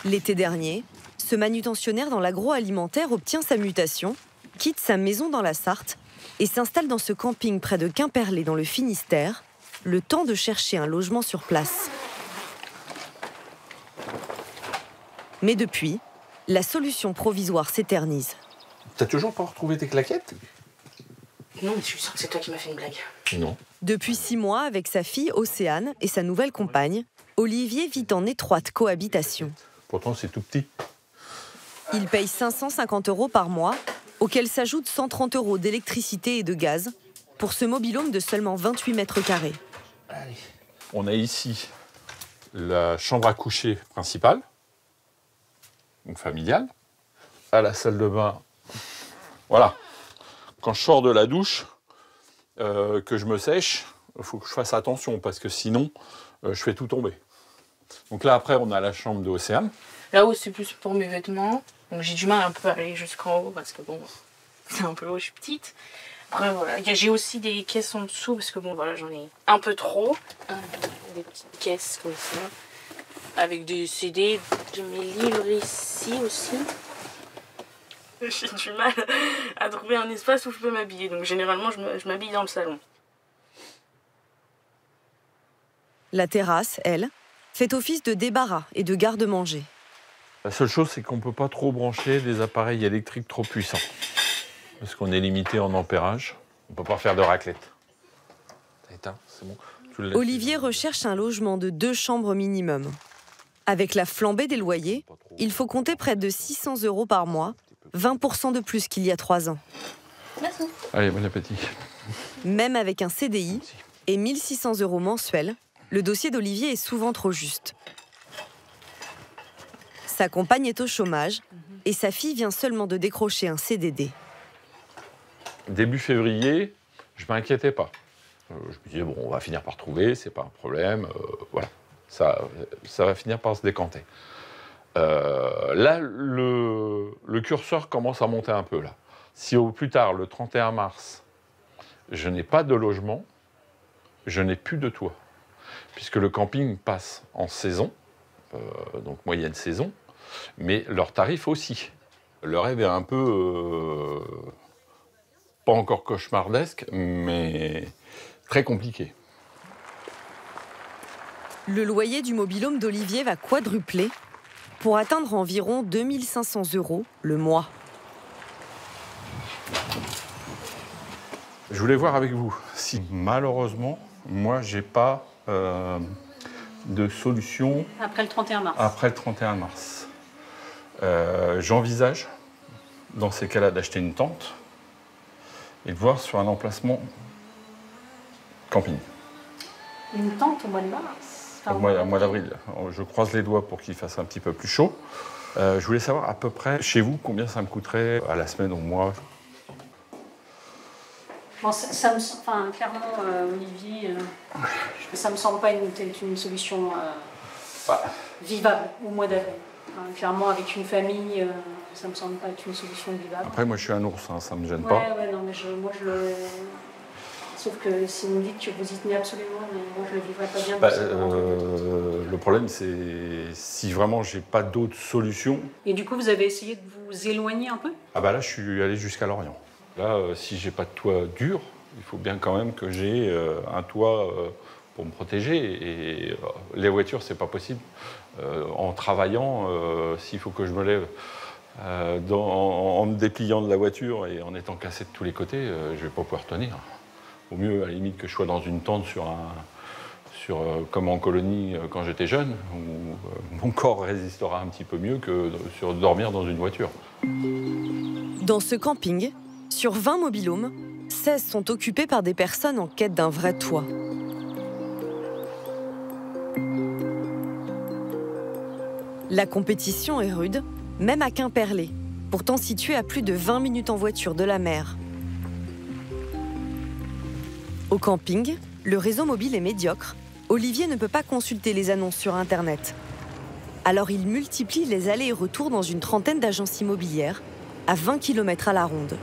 L'été dernier, ce manutentionnaire dans l'agroalimentaire obtient sa mutation, quitte sa maison dans la Sarthe et s'installe dans ce camping près de Quimperlé dans le Finistère, le temps de chercher un logement sur place. Mais depuis, la solution provisoire s'éternise. T'as toujours pas retrouvé tes claquettes? Non, mais je suis sûre que c'est toi qui m'as fait une blague. Non. Depuis 6 mois, avec sa fille Océane et sa nouvelle compagne, Olivier vit en étroite cohabitation. Pourtant, c'est tout petit. Il paye 550 € par mois, auxquels s'ajoutent 130 € d'électricité et de gaz, pour ce mobil-home de seulement 28 mètres carrés. On a ici la chambre à coucher principale, donc familiale. À la salle de bain, voilà. Quand je sors de la douche, que je me sèche, il faut que je fasse attention parce que sinon, je fais tout tomber. Donc là, après, on a la chambre d'Océane. Là-haut, c'est plus pour mes vêtements. Donc j'ai du mal un peu à aller jusqu'en haut parce que bon, c'est un peu haut, je suis petite. Après, voilà. J'ai aussi des caisses en dessous parce que bon, voilà, j'en ai un peu trop. Des petites caisses comme ça. Avec des CD. J'ai mes livres ici aussi. J'ai du mal à trouver un espace où je peux m'habiller. Donc généralement, je m'habille dans le salon. La terrasse, elle, fait office de débarras et de garde-manger. La seule chose, c'est qu'on ne peut pas trop brancher des appareils électriques trop puissants. Parce qu'on est limité en ampérage. On ne peut pas faire de raclette. T'as éteint, c'est bon. Olivier recherche un logement de 2 chambres minimum. Avec la flambée des loyers, il faut compter près de 600 € par mois, 20% de plus qu'il y a 3 ans. Merci. Allez, bon appétit. Même avec un CDI et 1 600 € mensuels, le dossier d'Olivier est souvent trop juste. Sa compagne est au chômage et sa fille vient seulement de décrocher un CDD. Début février, je ne m'inquiétais pas. Je me disais, bon, on va finir par trouver, c'est pas un problème. Voilà, ça va finir par se décanter. Là, le curseur commence à monter un peu. Là. Si au plus tard, le 31 mars, je n'ai pas de logement, je n'ai plus de toit. Puisque le camping passe en saison, donc moyenne saison, mais leur tarif aussi. Le rêve est un peu, pas encore cauchemardesque, mais très compliqué. Le loyer du mobil-home d'Olivier va quadrupler pour atteindre environ 2 500 € le mois. Je voulais voir avec vous si malheureusement, moi, j'ai pas de solution. Après le 31 mars. Après le 31 mars. J'envisage, dans ces cas-là, d'acheter une tente et de voir sur un emplacement camping. Une tente au mois de mars? Au mois d'avril. Je croise les doigts pour qu'il fasse un petit peu plus chaud. Je voulais savoir à peu près, chez vous, combien ça me coûterait à la semaine, au mois. Bon, clairement, Olivier, ça me semble pas une solution vivable au mois d'avril. Clairement, avec une famille, ça me semble pas être une solution vivable. Après, moi, je suis un ours, hein, ça me gêne pas. Ouais, non, mais moi, je le... Sauf que si vous me dites que vous y tenez absolument, mais moi, je le vivrais pas bien. Le problème, c'est si vraiment j'ai pas d'autre solution. Et du coup, vous avez essayé de vous éloigner un peu? Ah bah là, je suis allé jusqu'à Lorient. Là, si j'ai pas de toit dur, il faut bien quand même que j'ai un toit pour me protéger. Et les voitures, c'est pas possible. En travaillant, s'il faut que je me lève en me dépliant de la voiture et en étant cassé de tous les côtés, je vais pas pouvoir tenir. Au mieux, à la limite, que je sois dans une tente comme en colonie quand j'étais jeune, où mon corps résistera un petit peu mieux que sur dormir dans une voiture. Dans ce camping, sur 20 mobil-homes, 16 sont occupés par des personnes en quête d'un vrai toit. La compétition est rude, même à Quimperlé, pourtant situé à plus de 20 minutes en voiture de la mer. Au camping, le réseau mobile est médiocre. Olivier ne peut pas consulter les annonces sur Internet. Alors il multiplie les allers et retours dans une trentaine d'agences immobilières à 20 km à la ronde.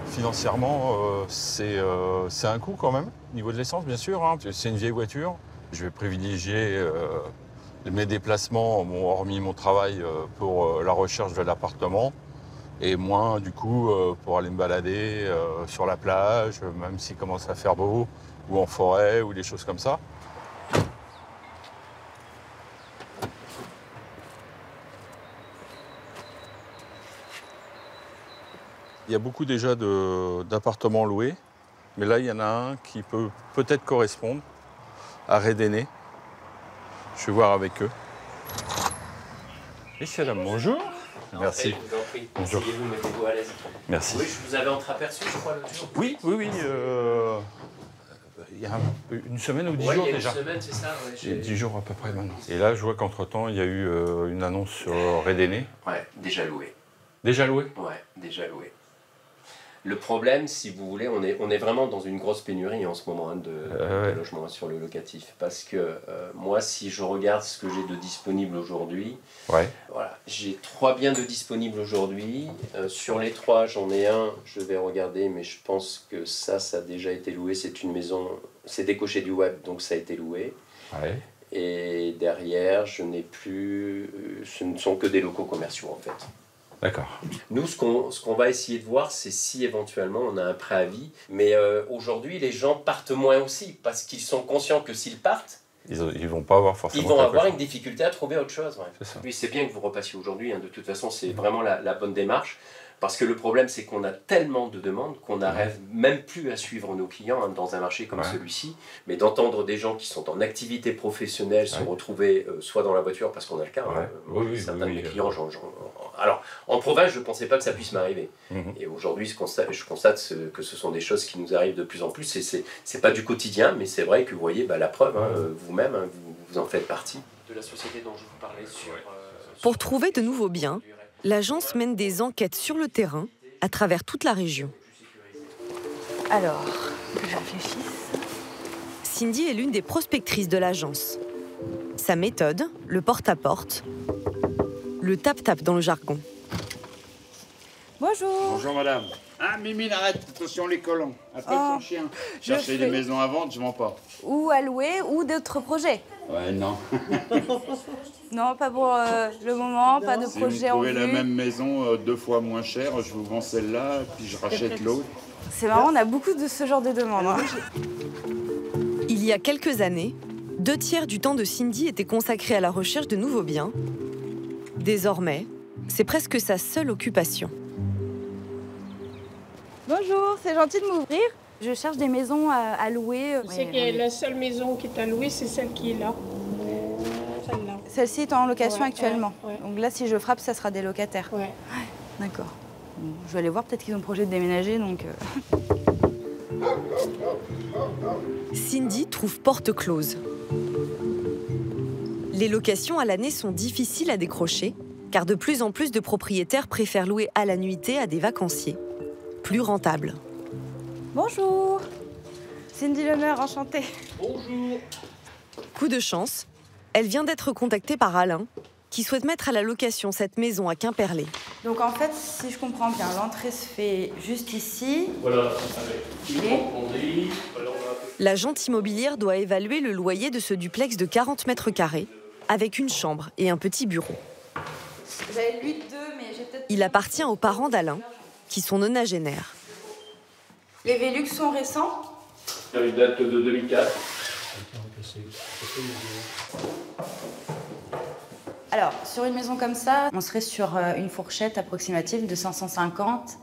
Financièrement, c'est un coût quand même, au niveau de l'essence bien sûr. Hein. C'est une vieille voiture. Je vais privilégier mes déplacements, hormis mon travail, pour la recherche de l'appartement. Et moins du coup pour aller me balader sur la plage, même s'il commence à faire beau, ou en forêt, ou des choses comme ça. Il y a beaucoup déjà d'appartements loués, mais là il y en a un qui peut peut-être correspondre à Rédéné. Je vais voir avec eux. Et c'est là, bonjour. Merci. Je vous en prie. Bonjour. Asseyez-vous, mettez-vous à l'aise. Merci. Oui, je vous avais entreaperçu, je crois, l'autre jour. Oui. Il y a une semaine ou 10 jours déjà. Il y a une semaine, c'est ça. Il y a 10 jours à peu près maintenant. Et là, je vois qu'entre-temps, il y a eu une annonce sur Rédéné. Ouais, déjà loué. Déjà loué? Ouais, déjà loué. Le problème, si vous voulez, on est vraiment dans une grosse pénurie en ce moment de logements sur le locatif. Parce que moi, si je regarde ce que j'ai de disponible aujourd'hui, voilà, j'ai 3 biens de disponibles aujourd'hui. Sur les 3, j'en ai un, je vais regarder, mais je pense que ça a déjà été loué. C'est une maison, c'est décoché du web, donc ça a été loué. Ouais. Et derrière, je n'ai plus, ce ne sont que des locaux commerciaux en fait. D'accord. Nous, ce qu'on va essayer de voir, c'est si éventuellement on a un préavis. Mais aujourd'hui, les gens partent moins aussi, parce qu'ils sont conscients que s'ils partent, ils vont pas avoir forcément... Ils vont avoir une difficulté à trouver autre chose. Ouais. C'est ça. Oui, c'est bien que vous repassiez aujourd'hui. Hein, de toute façon, c'est vraiment la bonne démarche. Parce que le problème, c'est qu'on a tellement de demandes qu'on n'arrive même plus à suivre nos clients dans un marché comme celui-ci. Mais d'entendre des gens qui sont en activité professionnelle se retrouver soit dans la voiture, parce qu'on a le cas, certains de mes clients, alors, en province, je ne pensais pas que ça puisse m'arriver. Et aujourd'hui, je constate que ce sont des choses qui nous arrivent de plus en plus. Ce n'est pas du quotidien, mais c'est vrai que vous voyez la preuve, vous-même, vous en faites partie. De la société dont je vous parlais sur... Pour trouver de nouveaux biens, l'agence mène des enquêtes sur le terrain à travers toute la région. Alors, que je réfléchisse. Cindy est l'une des prospectrices de l'agence. Sa méthode, le porte-à-porte, le tap-tap dans le jargon. Bonjour. Bonjour madame. Ah Mimine, arrête, attention les colons. Appelle ton chien. Chercher des maisons à vendre, je vends pas. Ou à louer, ou d'autres projets. Ouais, non. Non, pas pour le moment, pas de projet en vue. Si vous trouvez la même maison 2 fois moins cher, je vous vends celle-là, puis je rachète l'autre. C'est marrant, on a beaucoup de ce genre de demandes. Hein. Il y a quelques années, 2/3 du temps de Cindy était consacré à la recherche de nouveaux biens. Désormais, c'est presque sa seule occupation. Bonjour, c'est gentil de m'ouvrir. Je cherche des maisons à louer. C'est que la seule maison qui est à louer, c'est celle qui est là. Celle-là. Celle-ci est en location actuellement. Donc là, si je frappe, ça sera des locataires. D'accord. Bon, je vais aller voir, peut-être qu'ils ont projet de déménager, donc... Cindy trouve porte close. Les locations à l'année sont difficiles à décrocher, car de plus en plus de propriétaires préfèrent louer à la nuitée à des vacanciers. Plus rentable. Bonjour. Cindy Lemaire, enchantée. Bonjour. Coup de chance, elle vient d'être contactée par Alain, qui souhaite mettre à la location cette maison à Quimperlé. Donc en fait, si je comprends bien, l'entrée se fait juste ici. Voilà, avec une L'agente immobilière doit évaluer le loyer de ce duplex de 40 mètres carrés, avec une chambre et un petit bureau. J'avais lu 2, mais j'ai peut-être... Il appartient aux parents d'Alain, qui sont nonagénaires. Les Velux sont récents? Il date de 2004. Alors, sur une maison comme ça, on serait sur une fourchette approximative de 550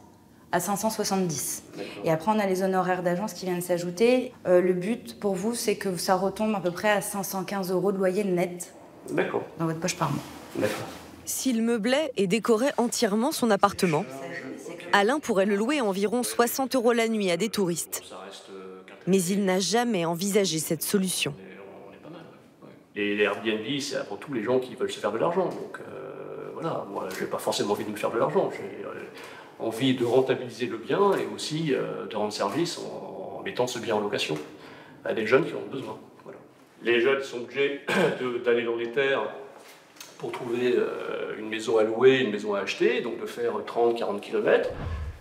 à 570. Et après, on a les honoraires d'agence qui viennent s'ajouter. Le but pour vous, c'est que ça retombe à peu près à 515 € de loyer net dans votre poche par mois. D'accord. S'il meublait et décorait entièrement son appartement, Alain pourrait le louer environ 60 € la nuit à des touristes. Mais il n'a jamais envisagé cette solution. Et les Airbnb, c'est avant tout les gens qui veulent se faire de l'argent. Donc voilà, moi, je n'ai pas forcément envie de me faire de l'argent. J'ai envie de rentabiliser le bien et aussi de rendre service en mettant ce bien en location à des jeunes qui en ont besoin. Voilà. Les jeunes sont obligés d'aller dans des terres pour trouver une maison à louer, une maison à acheter, donc de faire 30-40 km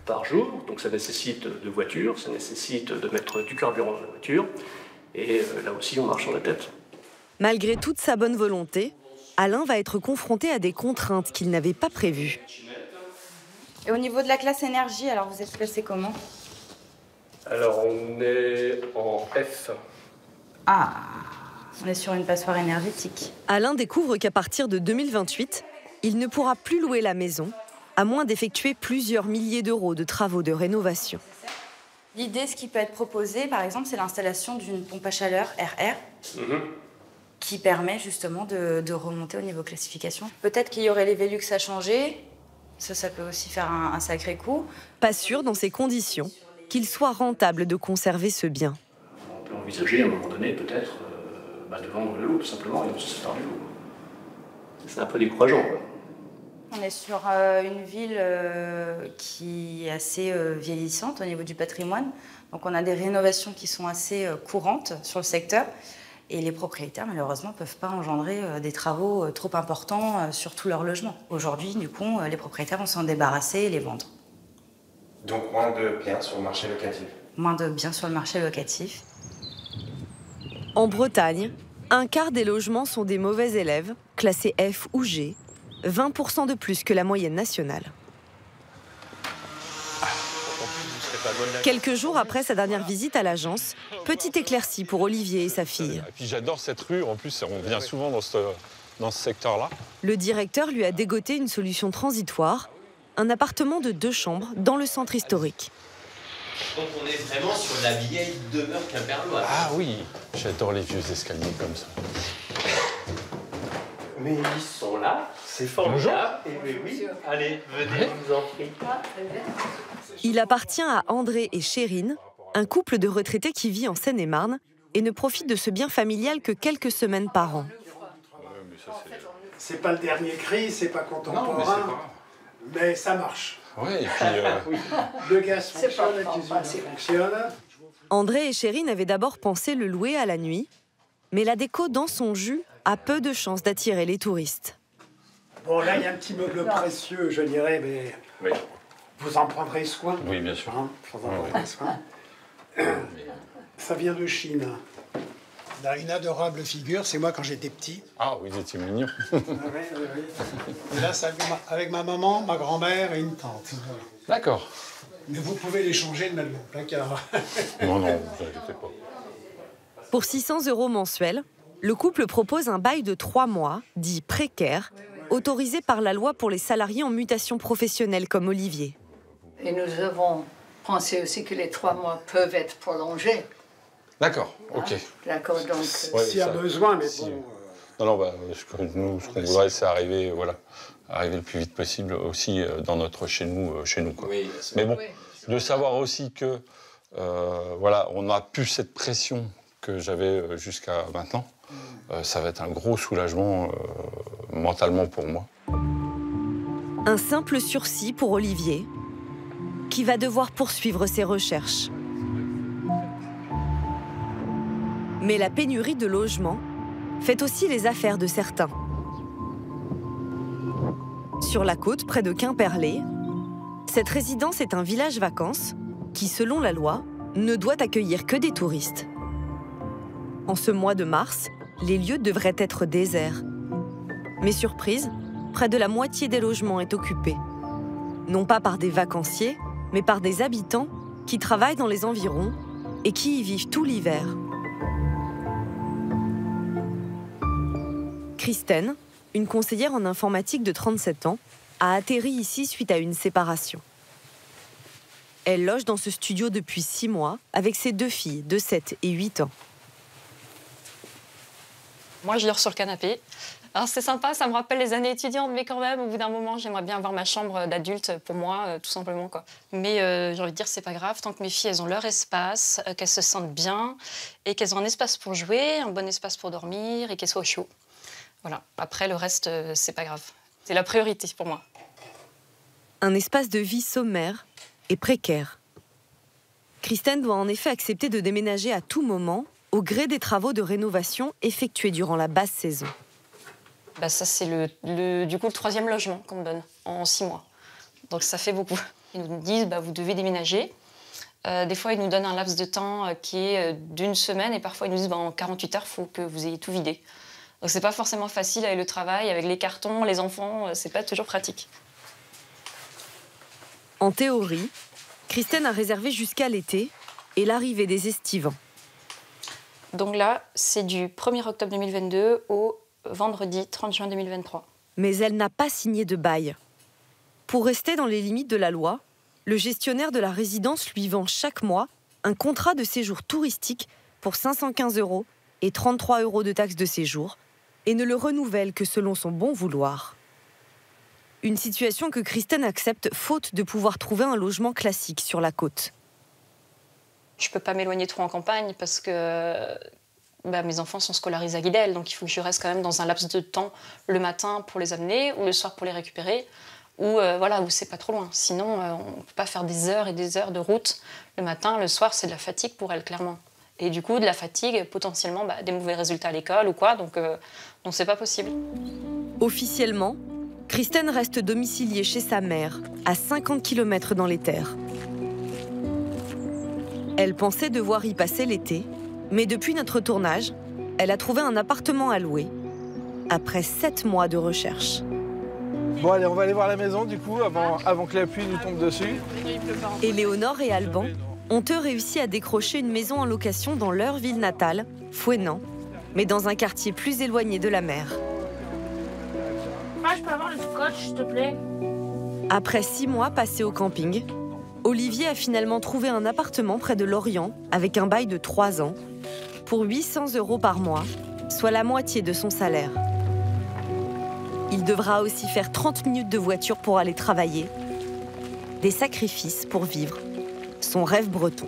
par jour. Donc ça nécessite de voitures, ça nécessite de mettre du carburant dans la voiture. Et là aussi, on marche sur la tête. Malgré toute sa bonne volonté, Alain va être confronté à des contraintes qu'il n'avait pas prévues. Et au niveau de la classe énergie, alors vous êtes classé comment? Alors on est en F. Ah, on est sur une passoire énergétique. Alain découvre qu'à partir de 2028, il ne pourra plus louer la maison, à moins d'effectuer plusieurs milliers d'euros de travaux de rénovation. L'idée, ce qui peut être proposé, par exemple, c'est l'installation d'une pompe à chaleur RR, qui permet justement de remonter au niveau classification. Peut-être qu'il y aurait les Velux à changer, ça peut aussi faire un sacré coup. Pas sûr, dans ces conditions, qu'il soit rentable de conserver ce bien. On peut envisager à un moment donné, peut-être, de vendre le lot, tout simplement, et de se séparer du lot. C'est un peu décourageant, quoi. On est sur une ville qui est assez vieillissante au niveau du patrimoine. Donc on a des rénovations qui sont assez courantes sur le secteur. Et les propriétaires, malheureusement, ne peuvent pas engendrer des travaux trop importants sur tout leur logement. Aujourd'hui, du coup, les propriétaires vont s'en débarrasser et les vendre. Donc moins de biens sur le marché locatif. Moins de biens sur le marché locatif. En Bretagne, un quart des logements sont des mauvais élèves, classés F ou G, 20% de plus que la moyenne nationale. Quelques jours après sa dernière visite à l'agence, petite éclaircie pour Olivier et sa fille. Et puis j'adore cette rue, en plus on vient souvent dans ce secteur-là. Le directeur lui a dégoté une solution transitoire, un appartement de 2 chambres dans le centre historique. Donc on est vraiment sur la vieille demeure quimpéroise. Ah oui, j'adore les vieux escaliers comme ça. Mais ils sont là, c'est formidable. Et oui, allez, venez, je vous en prie. Il appartient à André et Chérine, un couple de retraités qui vit en Seine-et-Marne et ne profite de ce bien familial que quelques semaines par an. C'est pas le dernier cri, c'est pas contemporain, mais ça marche. Ouais, et puis le gaz fonctionne, la cuisine fonctionne. André et Chérine avaient d'abord pensé le louer à la nuit, mais la déco dans son jus a peu de chances d'attirer les touristes. Bon, là, il y a un petit meuble précieux, je dirais, mais oui. Vous en prendrez soin. Oui, bien sûr. Hein, vous en prendrez soin. Ça vient de Chine. Il a une adorable figure, c'est moi quand j'étais petit. Ah, vous étiez mignon. Oui. Et là, c'est avec ma maman, ma grand-mère et une tante. D'accord. Mais vous pouvez les changer de mettre dans le placard. Non, vous inquiétez pas. Pour 600 € mensuels, le couple propose un bail de 3 mois, dit précaire, autorisé par la loi pour les salariés en mutation professionnelle comme Olivier. Et nous avons pensé aussi que les 3 mois peuvent être prolongés. D'accord, ok. D'accord, donc... Ouais, s'il y a besoin, mais si. bon... Non, nous, ce qu'on voudrait, c'est arriver le plus vite possible aussi chez nous. Quoi. Oui, mais bon, de savoir aussi que, on n'a plus cette pression que j'avais jusqu'à maintenant, ça va être un gros soulagement mentalement pour moi. Un simple sursis pour Olivier, qui va devoir poursuivre ses recherches. Mais la pénurie de logements fait aussi les affaires de certains. Sur la côte, près de Quimperlé, cette résidence est un village vacances qui, selon la loi, ne doit accueillir que des touristes. En ce mois de mars, les lieux devraient être déserts. Mais surprise, près de la moitié des logements est occupée. Non pas par des vacanciers, mais par des habitants qui travaillent dans les environs et qui y vivent tout l'hiver. Christine, une conseillère en informatique de 37 ans, a atterri ici suite à une séparation. Elle loge dans ce studio depuis 6 mois avec ses 2 filles de 7 et 8 ans. Moi, je dors sur le canapé. Alors, c'est sympa, ça me rappelle les années étudiantes, mais quand même, au bout d'un moment, j'aimerais bien avoir ma chambre d'adulte pour moi, tout simplement, quoi. Mais j'ai envie de dire, c'est pas grave, tant que mes filles, elles ont leur espace, qu'elles se sentent bien, et qu'elles ont un espace pour jouer, un bon espace pour dormir, et qu'elles soient au chaud. Voilà. Après, le reste, c'est pas grave. C'est la priorité pour moi. Un espace de vie sommaire et précaire. Christine doit en effet accepter de déménager à tout moment, au gré des travaux de rénovation effectués durant la basse saison. Ça, c'est du coup le 3e logement qu'on me donne en 6 mois. Donc ça fait beaucoup. Ils nous disent vous devez déménager. Des fois, ils nous donnent un laps de temps qui est d'1 semaine et parfois ils nous disent en 48 heures, il faut que vous ayez tout vidé. Donc c'est pas forcément facile avec le travail, avec les cartons, les enfants, c'est pas toujours pratique. En théorie, Christine a réservé jusqu'à l'été et l'arrivée des estivants. Donc là, c'est du 1er octobre 2022 au vendredi 30 juin 2023. Mais elle n'a pas signé de bail. Pour rester dans les limites de la loi, le gestionnaire de la résidence lui vend chaque mois un contrat de séjour touristique pour 515 € et 33 € de taxes de séjour et ne le renouvelle que selon son bon vouloir. Une situation que Christine accepte faute de pouvoir trouver un logement classique sur la côte. Je ne peux pas m'éloigner trop en campagne parce que mes enfants sont scolarisés à Guidel, donc il faut que je reste quand même dans un laps de temps le matin pour les amener ou le soir pour les récupérer. Où c'est pas trop loin. Sinon, on ne peut pas faire des heures et des heures de route le matin, le soir, c'est de la fatigue pour elle, clairement. Et du coup, de la fatigue, potentiellement des mauvais résultats à l'école ou quoi, donc c'est pas possible. Officiellement, Christine reste domiciliée chez sa mère, à 50 km dans les terres. Elle pensait devoir y passer l'été, mais depuis notre tournage, elle a trouvé un appartement à louer, après 7 mois de recherche. Bon allez, on va aller voir la maison du coup, avant que la pluie nous tombe dessus. Éléonore et Alban ont eux réussi à décrocher une maison en location dans leur ville natale, Fouesnant, mais dans un quartier plus éloigné de la mer. Je peux avoir le scotch, s'il te plaît? Après 6 mois passés au camping, Olivier a finalement trouvé un appartement près de Lorient avec un bail de 3 ans pour 800 € par mois, soit la moitié de son salaire. Il devra aussi faire 30 minutes de voiture pour aller travailler. Des sacrifices pour vivre son rêve breton.